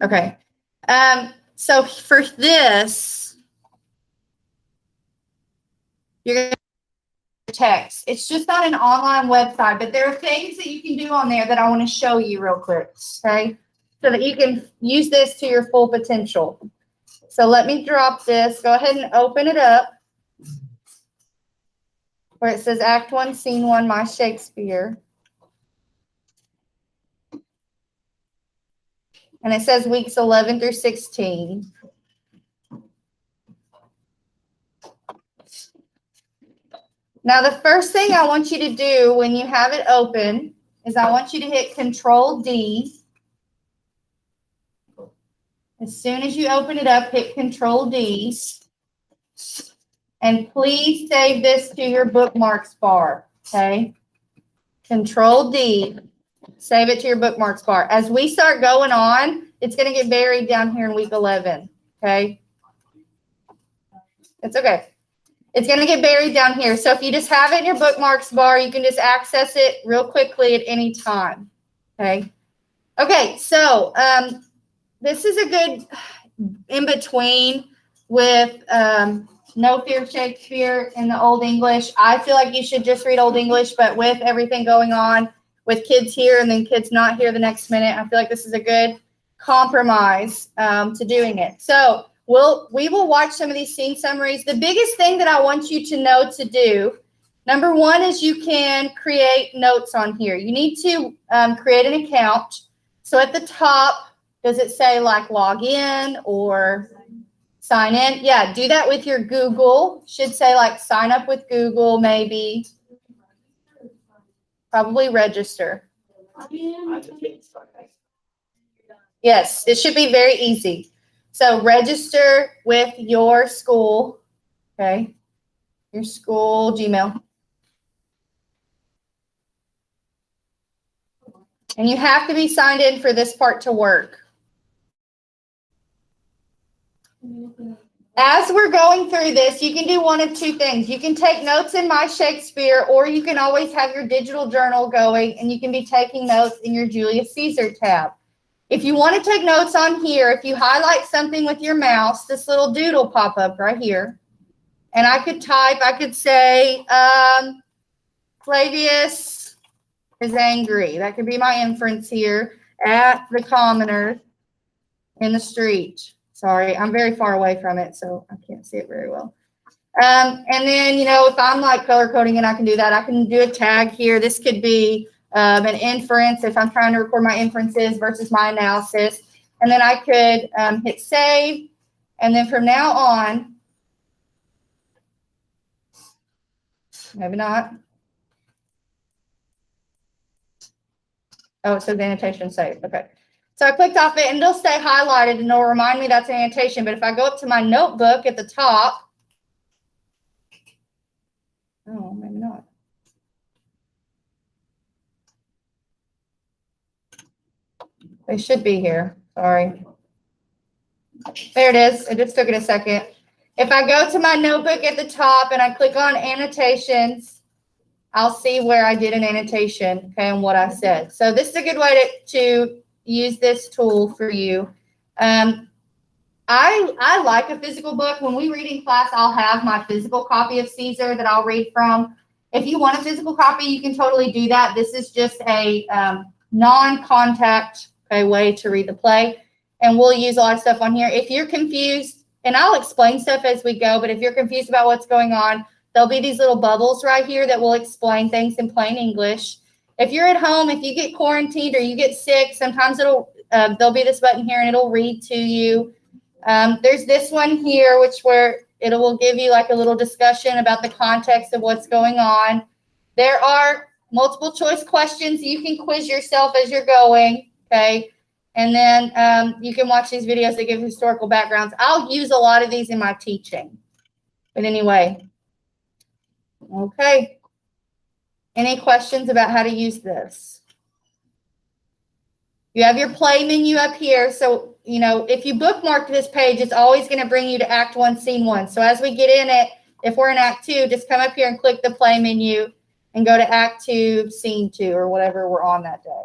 Okay. So for this, you're going to text. It's just on an online website, but there are things that you can do on there that I want to show you real quick, okay? So that you can use this to your full potential. So let me drop this. Go ahead and open it up where it says Act 1, Scene 1, My Shakespeare. And it says weeks 11 through 16. Now, the first thing I want you to do when you have it open is I want you to hit Control D. As soon as you open it up, hit Control D. And please save this to your bookmarks bar, okay? Control D. Save it to your bookmarks bar. As we start going on, it's going to get buried down here in week 11, okay? It's okay. It's going to get buried down here. So if you just have it in your bookmarks bar, you can just access it real quickly at any time, okay? Okay, so this is a good in-between with No Fear Shakespeare in the Old English. I feel like you should just read Old English, but with everything going on, with kids here and then kids not here the next minute, I feel like this is a good compromise to doing it. So we will watch some of these scene summaries. The biggest thing that I want you to know to do, number one, is you can create notes on here. You need to create an account. So at the top, does it say like log in or sign in? Yeah, do that with your Google. Should say like sign up with Google maybe. Probably register. Yes, it should be very easy. So register with your school, okay? Your school Gmail. And you have to be signed in for this part to work. As we're going through this, you can do one of two things. You can take notes in My Shakespeare, or you can always have your digital journal going, and you can be taking notes in your Julius Caesar tab. If you want to take notes on here, if you highlight something with your mouse, this little doodle pop up right here. And I could type, I could say, Flavius is angry. That could be my inference here at the commoners in the street. Sorry, I'm very far away from it, so I can't see it very well. And then, you know, if I'm like color coding and I can do that, I can do a tag here. This could be an inference if I'm trying to record my inferences versus my analysis. And then I could hit save. And then from now on, maybe not. Oh, it says annotation saved. Okay. So I clicked off it and it'll stay highlighted and it'll remind me that's an annotation. But if I go up to my notebook at the top, oh, maybe not. They should be here. Sorry. There it is. It just took it a second. If I go to my notebook at the top and I click on annotations, I'll see where I did an annotation, okay, and what I said. So this is a good way to use this tool for you. I like a physical book. When we read in class, I'll have my physical copy of Caesar that I'll read from. If you want a physical copy, you can totally do that. This is just a non-contact way to read the play. And we'll use a lot of stuff on here. If you're confused, and I'll explain stuff as we go, but if you're confused about what's going on, there'll be these little bubbles right here that will explain things in plain English. If you're at home, if you get quarantined or you get sick, sometimes there'll be this button here and it'll read to you. There's this one here, where it will give you like a little discussion about the context of what's going on. There are multiple choice questions. You can quiz yourself as you're going, okay? And then you can watch these videos that give historical backgrounds. I'll use a lot of these in my teaching. But anyway, okay. Any questions about how to use this? You have your play menu up here. So, you know, if you bookmark this page, it's always going to bring you to Act 1, Scene 1. So as we get in it, if we're in Act 2, just come up here and click the play menu and go to Act 2, Scene 2, or whatever we're on that day.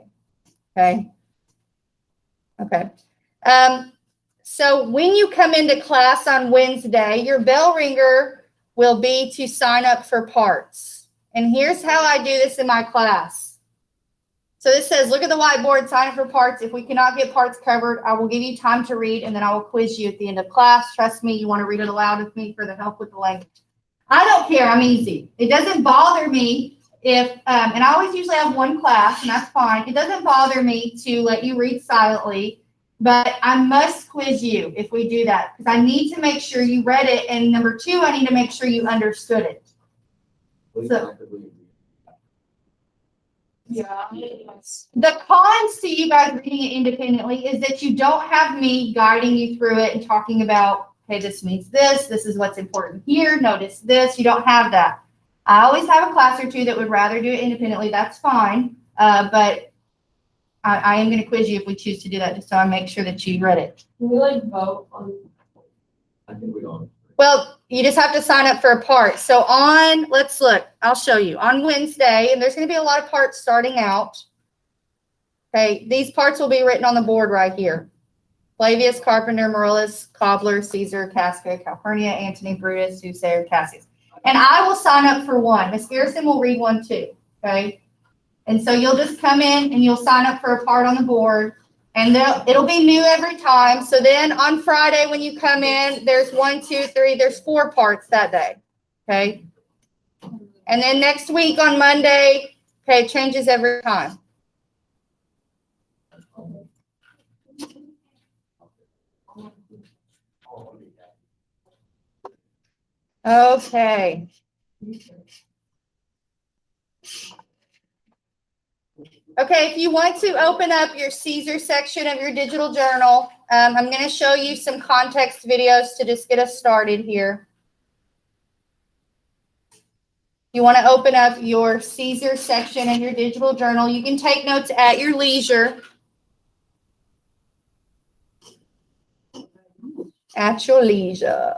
Okay? Okay. So when you come into class on Wednesday, your bell ringer will be to sign up for parts. And here's how I do this in my class. So this says, look at the whiteboard, sign up for parts. If we cannot get parts covered, I will give you time to read, and then I will quiz you at the end of class. Trust me, you want to read it aloud with me for the help with the language. I don't care. I'm easy. It doesn't bother me if, and I always usually have one class, and that's fine. It doesn't bother me to let you read silently, but I must quiz you if we do that, because I need to make sure you read it, and number two, I need to make sure you understood it. So, Yeah. the cons to you guys reading it independently is that you don't have me guiding you through it and talking about, okay, this means this is what's important here, notice this. You don't have that. I always have a class or two that would rather do it independently. That's fine, but I am going to quiz you if we choose to do that, just so I make sure that you read it. Can we like vote on? I think we don't. Well, you just have to sign up for a part. So on, let's look, I'll show you. On Wednesday, and there's going to be a lot of parts starting out. Okay, these parts will be written on the board right here. Flavius, Carpenter, Marillus, Cobbler, Caesar, Casca, Calpurnia, Antony, Brutus, Soothsayer, Cassius. And I will sign up for one. Miss Garrison will read one too, okay? And so you'll just come in and you'll sign up for a part on the board. And it'll be new every time. So then on Friday when you come in, there's 1, 2, 3, there's 4 parts that day, okay? And then next week on Monday, okay, it changes every time. Okay. Okay, if you want to open up your Caesar section of your digital journal, I'm going to show you some context videos to just get us started here. You want to open up your Caesar section of your digital journal. You can take notes at your leisure. At your leisure.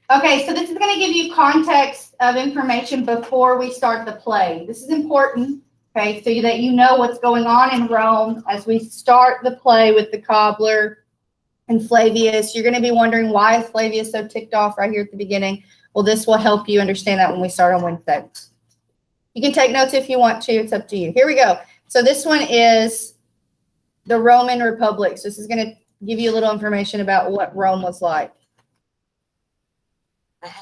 Okay, so this is going to give you context of information before we start the play. This is important, okay, so that you know what's going on in Rome as we start the play with the cobbler and Flavius. You're going to be wondering, why is Flavius so ticked off right here at the beginning? Well, this will help you understand that when we start on Wednesday. You can take notes if you want to. It's up to you. Here we go. So this one is the Roman Republic. So this is going to give you a little information about what Rome was like.